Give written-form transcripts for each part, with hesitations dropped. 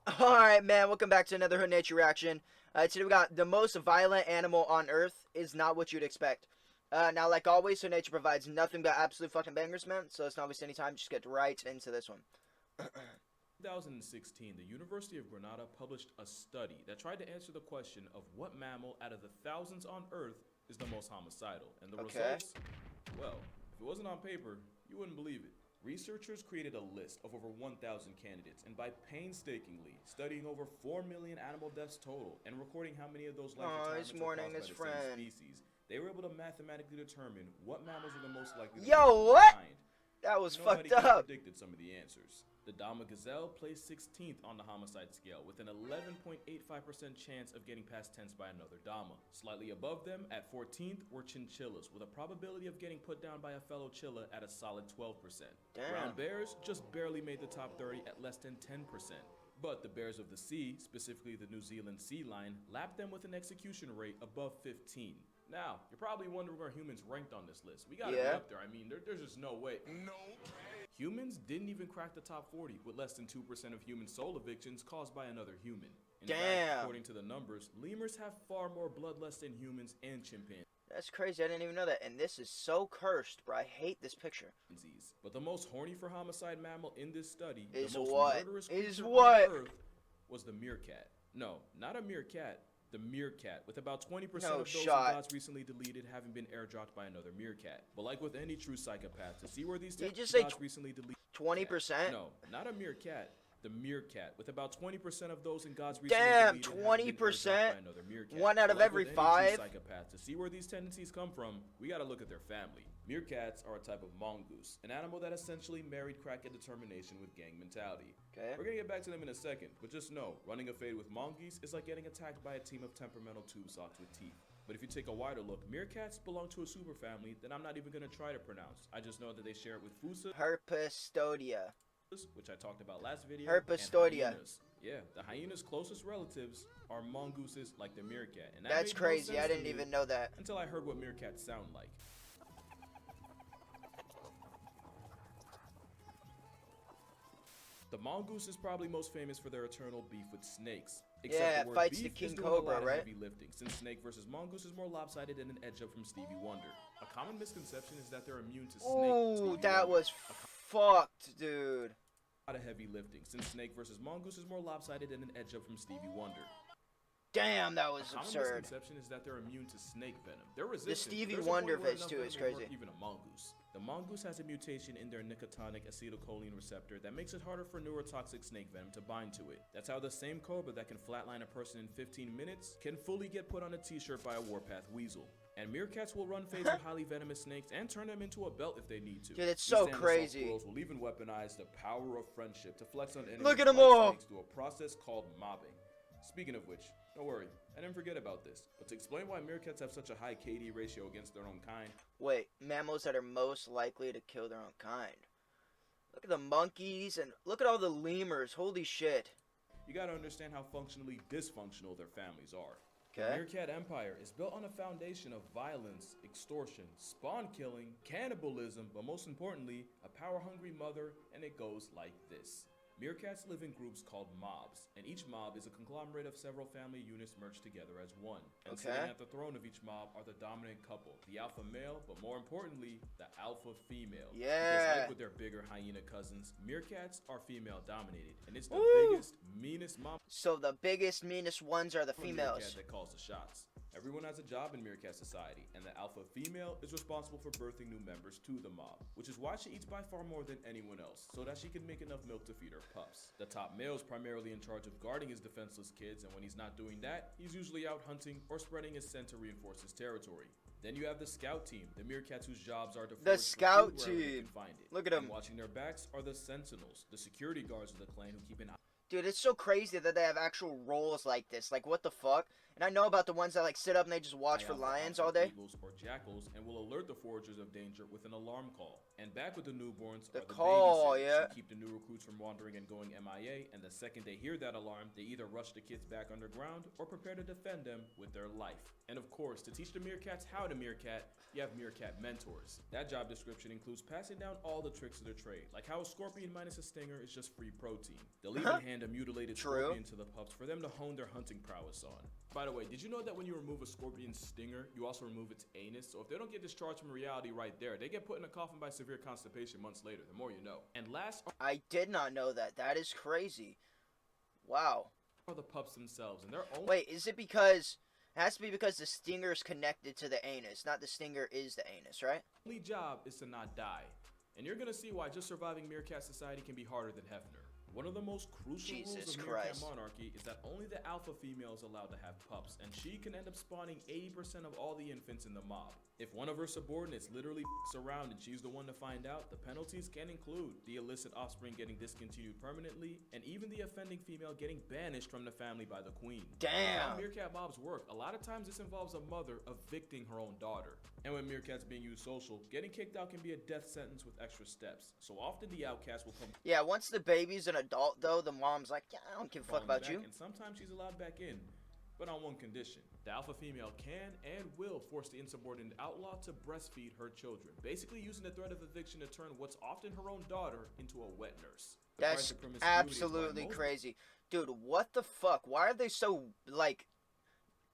Alright, man, welcome back to another Hood Nature Reaction. Today we got the most violent animal on Earth is not what you'd expect. Now, like always, Hood Nature provides nothing but absolute fucking bangers, man, so let's not waste any time, just get right into this one. 2016, the University of Granada published a study that tried to answer the question of what mammal out of the thousands on Earth is the most homicidal. And the results, well, if it wasn't on paper, you wouldn't believe it. Researchers created a list of over 1,000 candidates, and by painstakingly studying over 4 million animal deaths total and recording how many of those life retirements are caused by the same species, they were able to mathematically determine what mammals are the most likely to be what? extinct. That was Nobody fucked could have up. predicted some of the answers. The Dama gazelle placed 16th on the homicide scale with an 11.85% chance of getting past tense by another Dama. Slightly above them, at 14th, were chinchillas with a probability of getting put down by a fellow chilla at a solid 12%. Damn. Brown bears just barely made the top 30 at less than 10%. But the bears of the sea, specifically the New Zealand sea lion, lapped them with an execution rate above 15. Now, you're probably wondering where humans ranked on this list. We gotta be up there. I mean, there's just no way. No. Humans didn't even crack the top 40, with less than 2% of human soul evictions caused by another human. In fact, according to the numbers, lemurs have far more bloodlust than humans and chimpanzees. That's crazy, I didn't even know that, and this is so cursed, bro. I hate this picture. But the most horny for homicide mammal in this study, Is the most what? murderous Is creature what? on Earth, was the meerkat. No, not a meerkat. The meerkat, with about 20% of those in God's recently deleted having been airdropped by another meerkat. But like with any true psychopath, to see where these Did you just say God's recently deleted 20%? No, not a meerkat. The meerkat, with about 20% of those in God's recently deleted having been airdropped by another meerkat. One out of every five. Psychopath, to see where these tendencies come from, we gotta look at their family. Meerkats are a type of mongoose, an animal that essentially married crack and determination with gang mentality. Okay. We're gonna get back to them in a second, but just know, running a fade with mongoose is like getting attacked by a team of temperamental tube socks with teeth. But if you take a wider look, meerkats belong to a superfamily that I'm not even gonna try to pronounce. I just know that they share it with Fusa, Herpistodia. which I talked about last video, Herpistodia. and hyenas. Yeah, the hyena's closest relatives are mongooses like the meerkat. And that That's made no crazy, sense I to didn't me even know that. until I heard what meerkats sound like. The mongoose is probably most famous for their eternal beef with snakes. Except the word fights beef the king is doing cobra, a lot of right? heavy lifting, since snake versus mongoose is more lopsided than an edge up from Stevie Wonder. A common misconception is that they're immune to snake. Ooh, that was fucked, dude. A lot of heavy lifting, since snake versus mongoose is more lopsided than an edge up from Stevie Wonder. Damn, that was Common absurd. misconception is that they're immune to snake venom. They're resistant. The Stevie There's a Wonder point where face enough too venom is will hurt crazy. Even a mongoose. The mongoose has a mutation in their nicotinic acetylcholine receptor that makes it harder for neurotoxic snake venom to bind to it. That's how the same cobra that can flatline a person in 15 minutes can fully get put on a t-shirt by a warpath weasel. And meerkats will run fades with highly venomous snakes and turn them into a belt if they need to. Dude, it's These so Sandal crazy. Squirrels will even weaponize the power of friendship to flex on enemies. Look at 'em like all. snakes through a process called mobbing. Speaking of which, don't worry, I didn't forget about this. But to explain why meerkats have such a high KD ratio against their own kind. Wait, mammals that are most likely to kill their own kind. Look at the monkeys and look at all the lemurs. Holy shit. You gotta understand how functionally dysfunctional their families are. The Okay. meerkat empire is built on a foundation of violence, extortion, spawn killing, cannibalism, but most importantly, a power-hungry mother, and it goes like this. Meerkats live in groups called mobs, and each mob is a conglomerate of several family units merged together as one. And sitting at the throne of each mob are the dominant couple, the alpha male, but more importantly, the alpha female. Because like with their bigger hyena cousins, meerkats are female dominated, and it's the biggest, meanest mob. So the biggest, meanest ones are the females. Meerkat that calls the shots. Everyone has a job in meerkat society, and the alpha female is responsible for birthing new members to the mob, which is why she eats by far more than anyone else, so that she can make enough milk to feed her pups. The top male is primarily in charge of guarding his defenseless kids, and when he's not doing that, he's usually out hunting or spreading his scent to reinforce his territory. Then you have the scout team, the meerkats whose jobs are to forage for scout food wherever they team. can find it. Look at And 'em. watching their backs are the sentinels, the security guards of the clan who keep an eye. Dude, it's so crazy that they have actual roles like this. Like, what the fuck? And I know about the ones that, like, sit up and they just watch for lions all day. Eagles or jackals, and will alert the foragers of danger with an alarm call. And back with the newborns The are the call, babysitters yeah. who keep the new recruits from wandering and going MIA, and the second they hear that alarm, they either rush the kids back underground or prepare to defend them with their life. And of course, to teach the meerkats how to meerkat, you have meerkat mentors. That job description includes passing down all the tricks of their trade, like how a scorpion minus a stinger is just free protein. They'll even hand hand a mutilated True. scorpion to the pups for them to hone their hunting prowess on. By the way, did you know that when you remove a scorpion's stinger, you also remove its anus? So if they don't get discharged from reality right there, they get put in a coffin by severe constipation months later. The more you know. And last I did not know that. That is crazy. Wow. are the pups themselves, and they're only Wait, is it because... It has to be because the stinger is connected to the anus, not the stinger is the anus, right? job is to not die. And you're gonna see why just surviving meerkat society can be harder than Hefner. One of the most crucial rules Jesus of meerkat Christ. monarchy is that only the alpha female is allowed to have pups, and she can end up spawning 80% of all the infants in the mob. If one of her subordinates literally f***s around and she's the one to find out, the penalties can include the illicit offspring getting discontinued permanently, and even the offending female getting banished from the family by the queen. Damn. How meerkat mobs work, a lot of times this involves a mother evicting her own daughter. And when meerkats being used social, getting kicked out can be a death sentence with extra steps. So often the outcast will come Yeah, once the baby's an adult, though, the mom's like, yeah, I don't give a fuck crawling about back, you. and sometimes she's allowed back in, but on one condition. The alpha female can and will force the insubordinate outlaw to breastfeed her children, basically using the threat of eviction to turn what's often her own daughter into a wet nurse. The That's price of promiscuity is why absolutely most crazy. Dude, what the fuck? Why are they so, like...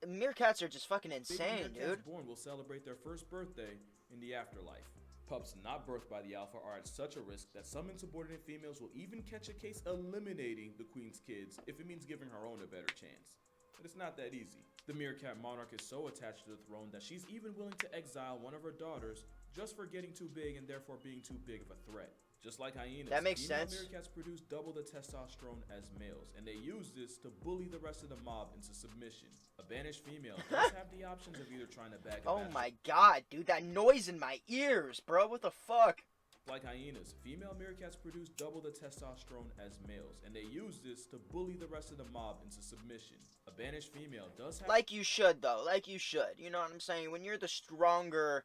Meerkats are just fucking baby insane, meerkats dude. born will celebrate their first birthday in the afterlife. Pups not birthed by the alpha are at such a risk that some insubordinate females will even catch a case eliminating the queen's kids if it means giving her own a better chance. But it's not that easy. The meerkat monarch is so attached to the throne that she's even willing to exile one of her daughters just for getting too big and therefore being too big of a threat. Just like hyenas, That makes female sense. meerkats produce double the testosterone as males, and they use this to bully the rest of the mob into submission. A banished female does have the options of either trying to bag a Oh bachelor my god, dude, that noise in my ears, bro. What the fuck? like hyenas, female meerkats produce double the testosterone as males, and they use this to bully the rest of the mob into submission. A banished female does have Like you should, though. Like you should. You know what I'm saying? When you're the stronger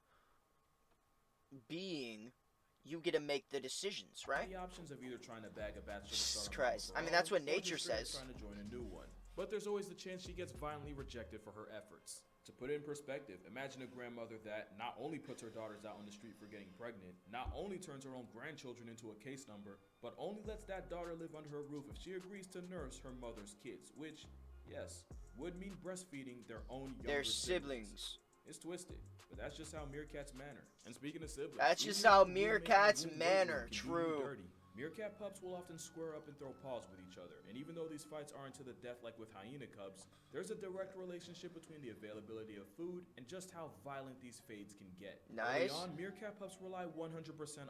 being, you get to make the decisions, right? the options of either trying to bag a bachelor to Jesus start a Christ. home of I her mean, that's own, what or nature just straight up says. trying to join a new one. But there's always the chance she gets violently rejected for her efforts. To put it in perspective, imagine a grandmother that not only puts her daughters out on the street for getting pregnant, not only turns her own grandchildren into a case number, but only lets that daughter live under her roof if she agrees to nurse her mother's kids, which, yes, would mean breastfeeding their own younger Their siblings. It's twisted, but that's just how meerkats manner. And speaking of siblings, That's even just if how the womb man meerkats and the womb weight manner, room can do you true. dirty, meerkat pups will often square up and throw paws with each other, and even though these fights aren't to the death like with hyena cubs, there's a direct relationship between the availability of food and just how violent these fades can get. Early Nice. on, meerkat pups rely 100%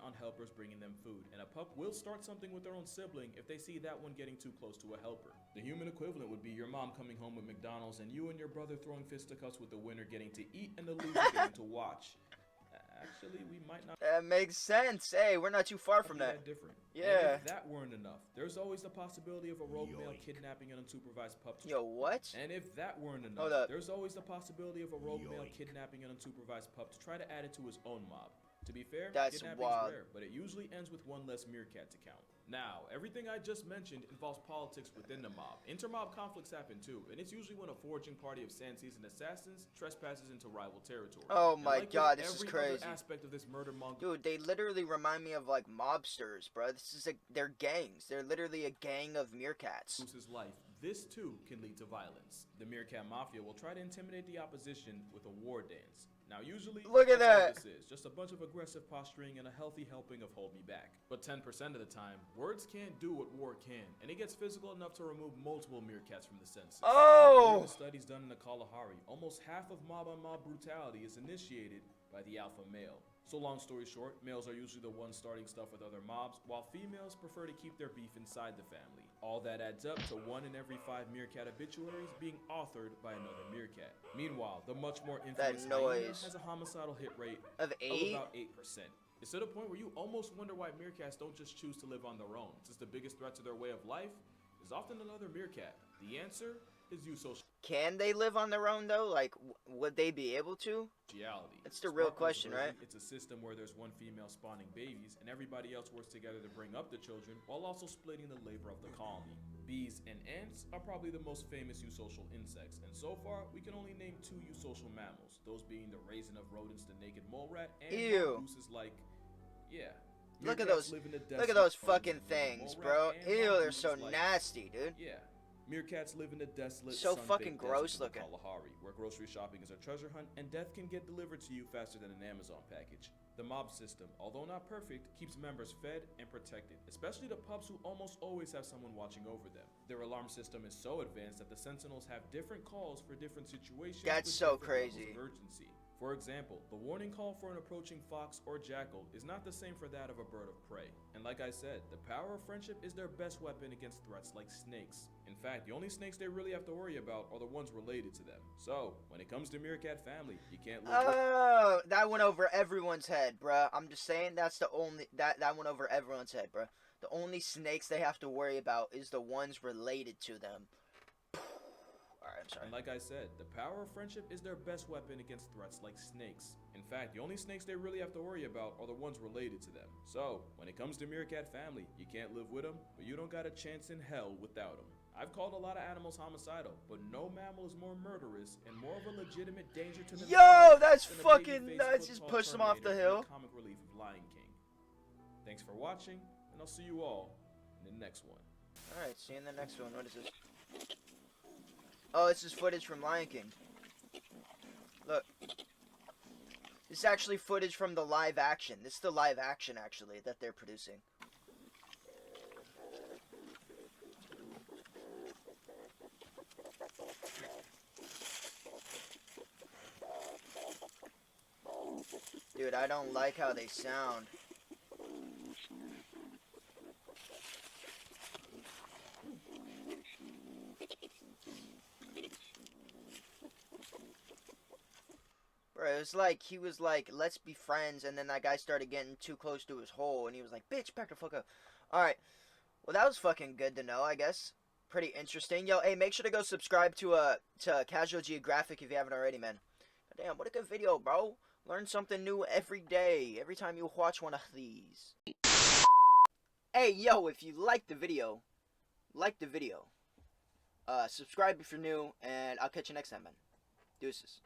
on helpers bringing them food, and a pup will start something with their own sibling if they see that one getting too close to a helper. The human equivalent would be your mom coming home with McDonald's and you and your brother throwing fisticuffs with the winner getting to eat and the loser getting to watch. Actually, we might not That makes sense. Hey, we're not too far from be that. different. Yeah. And if that weren't enough, there's always the possibility of a rogue male kidnapping an unsupervised pup. Yo, what? And if that weren't enough, Hold up. there's always the possibility of a rogue male kidnapping an unsupervised pup to try to add it to his own mob. To be fair, That's kidnapping's wild. rare, but it usually ends with one less meerkat to count. Now, everything I just mentioned involves politics within the mob. Inter-mob conflicts happen too, and it's usually when a foraging party of sand-seasoned assassins trespasses into rival territory. Oh And my like with god, this is every crazy. other aspect of this murder monger Dude, they literally remind me of like mobsters, bro. This is they're gangs. They're literally a gang of meerkats. loses life, this too can lead to violence. The meerkat mafia will try to intimidate the opposition with a war dance. Now usually, Look at that's all that. this is, just a bunch of aggressive posturing and a healthy helping of hold me back. But 10% of the time, words can't do what war can, and it gets physical enough to remove multiple meerkats from the census. Oh! During the studies done in the Kalahari, almost half of mob-on-mob brutality is initiated by the alpha male. So long story short, males are usually the ones starting stuff with other mobs, while females prefer to keep their beef inside the family. All that adds up to 1 in every 5 meerkat obituaries being authored by another meerkat. Meanwhile, the much more infamous hyena noise. has a homicidal hit rate Of of 8? about 8%. It's to the point where you almost wonder why meerkats don't just choose to live on their own, since the biggest threat to their way of life is often another meerkat. The answer is eusociality. Can they live on their own though? Like, would they be able to? That's the real Sparkle's question, version, right? It's a system where there's one female spawning babies, and everybody else works together to bring up the children, while also splitting the labor of the colony. Bees and ants are probably the most famous eusocial insects, and so far, we can only name 2 eusocial mammals, those being the raisin of rodents, the naked mole rat, and Ew. mongooses like, yeah. Look at Meerkats those. live in the Look at desolate those plains fucking of things, Morak bro. and Ew, they're mongooses so like- nasty, dude. Yeah. Meerkats live in the desolate, So sun-baked fucking deserts gross of the looking. Kalahari, where grocery shopping is a treasure hunt and death can get delivered to you faster than an Amazon package. The mob system, although not perfect, keeps members fed and protected, especially the pups who almost always have someone watching over them. Their alarm system is so advanced that the sentinels have different calls for different situations. That's with so different levels crazy. of urgency. For example, the warning call for an approaching fox or jackal is not the same for that of a bird of prey. And like I said, the power of friendship is their best weapon against threats like snakes. In fact, the only snakes they really have to worry about are the ones related to them. So, when it comes to Meerkat family, you can't live with Oh, that went over everyone's head, bruh. I'm just saying that's the only that went over everyone's head, bruh. The only snakes they have to worry about is the ones related to them. Alright, I'm sorry. And like I said, the power of friendship is their best weapon against threats like snakes. In fact, the only snakes they really have to worry about are the ones related to them. So, when it comes to Meerkat family, you can't live with them, but you don't got a chance in hell without them. I've called a lot of animals homicidal, but no mammal is more murderous and more of a legitimate danger to themselves. Yo, that's than a fucking baby-faced nuts. Just foot-tall pushed them off the Terminator hill. in the comic relief of Lion King. Thanks for watching, and I'll see you all in the next one. Alright, see you in the next one. What is this? Oh, this is footage from Lion King. Look. This is actually footage from the live action. This is the live action, actually, that they're producing. Dude, I don't like how they sound. Bro, it was like, he was like, let's be friends, and then that guy started getting too close to his hole, and he was like, bitch, back the fuck up. Alright, well, that was fucking good to know, I guess. Pretty interesting. Yo, hey, make sure to go subscribe to Casual Geographic if you haven't already, man. Damn, what a good video, bro. Learn something new every day, every time you watch one of these. Hey, yo, if you liked the video, subscribe if you're new, and I'll catch you next time, man. Deuces.